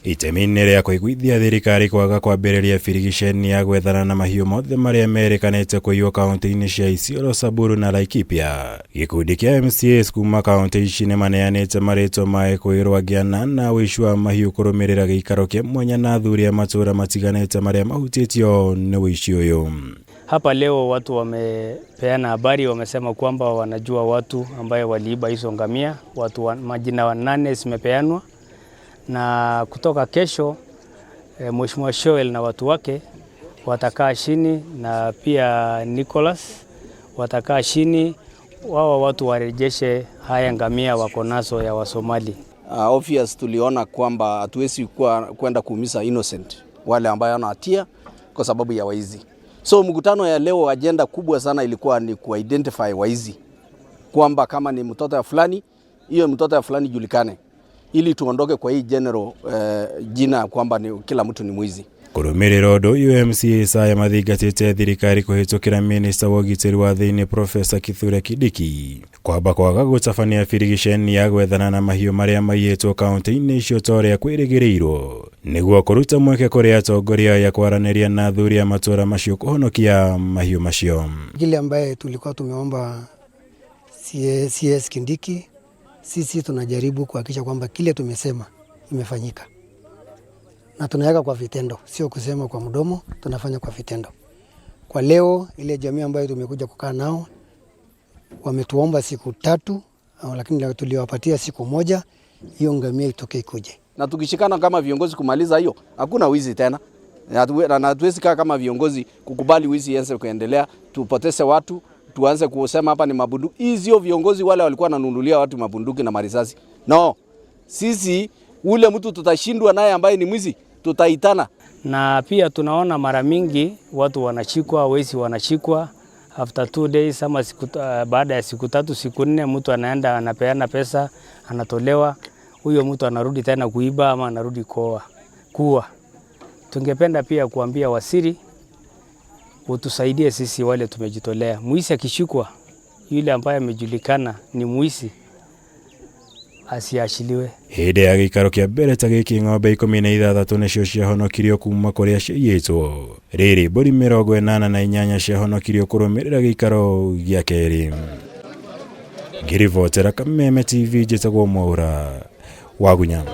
Itemi-inĩ rĩa kũiguithia thirikari kwaga kwambĩrĩria birigiceni ya gwethana na mahiũ mothe marĩa merekanĩte kũiywo kaunti-inĩ cia ISIOLO, SAMBURU na LAIKIPIA. Gĩkundi kĩa MCAS kuma kaunti ici nĩmaneanĩte marĩtwa ma ekuirwo ANANA ũici wa mahiũ kũrũmĩrĩra gĩikaro kĩa mwanya na athuri a matũũra matiganĩte marĩa mahutĩtio nĩ ũici ũyũ. Hapa leo watu wamepeana habari, wamesema kwamba wanajua watu ambaye waliiba hizo ngamia. Watu majina 8 zimepeanwa, na kutoka kesho Mheshimiwa Shoel na watu wake watakaa chini, na pia Nicholas watakaa chini, watu warejeshe haya ngamia wako nazo ya Wasomali. Obvious tuliona kwamba hatuwezi kwenda kuumiza innocent wale ambao wana hatia kwa sababu ya waizi. So mkutano ya leo agenda kubwa sana ilikuwa ni kuidentify waizi, kwamba kama ni mtoto ya fulani, hiyo mtoto ya fulani julikane, ili tuondoke kwa hii general jina kwamba ni kila mtu ni mwizi. Kũrũmĩrĩra ũndũ ũyũ MCAS aya mathingatĩte thirikari kũhĩtũkĩra minista wa ũgitĩri wa thĩinĩ Profesa Kithure Kindiki kwamba kwaga gũtabania birigiceni ya gwethana na mahiũ marĩa maiyĩtwo kaunti-inĩ icio ta ũrĩa kwĩrĩgĩrĩirwo, nĩguo kũruta mweke kũrĩ atongoria ya kwaranĩria na athuri a matũũra macio kũhonokia mahiũ macio. Kile ambaye tulikuwa tumeomba CS Kindiki, sisi tunajaribu kuhakikisha kwamba kile tumesema imefanyika. Na tunaweka kwa vitendo, sio kusema kwa mdomo, tunafanya kwa vitendo. Kwa leo ile jamii ambayo tumekuja kukaa nao wametuomba siku 3, lakini tuliwapatia siku 1, hiyo ngamia itoke ikuje. Na tukishikana kama viongozi kumaliza hiyo, hakuna wizi tena. Na hatuwezi kaa kama viongozi kukubali wizi ianze kuendelea, tupoteze watu, tuanze kusema hapa ni mabunduki. Hizo viongozi wale walikuwa wananunulia watu mabunduki na marisasi. No, sisi ule mtu tutashindwa naye ambaye ni mwizi, tutaitana. Na pia tunaona mara mingi watu wanashikwa, wezi wanashikwa after 2 days ama baada ya siku 3, siku 4, mtu anaenda anapeana pesa, anatolewa, huyo mtu anarudi tena kuiba ama anarudi kuwa. Tungependa pia kuambia wasiri utusaidie sisi wale tumejitolea. Mwizi akishikwa, yule ambaye amejulikana ni mwizi, asiachiliwe. Hĩndĩ ya gĩikaro kĩa mbere ta gĩkĩ ng'ombe 16 nĩcio ciahonokirio kuma kũrĩa ciiyĩtwo. Rĩrĩ mbũri 88 ciahonokirio kũrũmĩrĩra gĩikaro gĩa kerĩ. Ngĩribotera Kameme TV, njĩtagwo Mwaura wa Gunyama.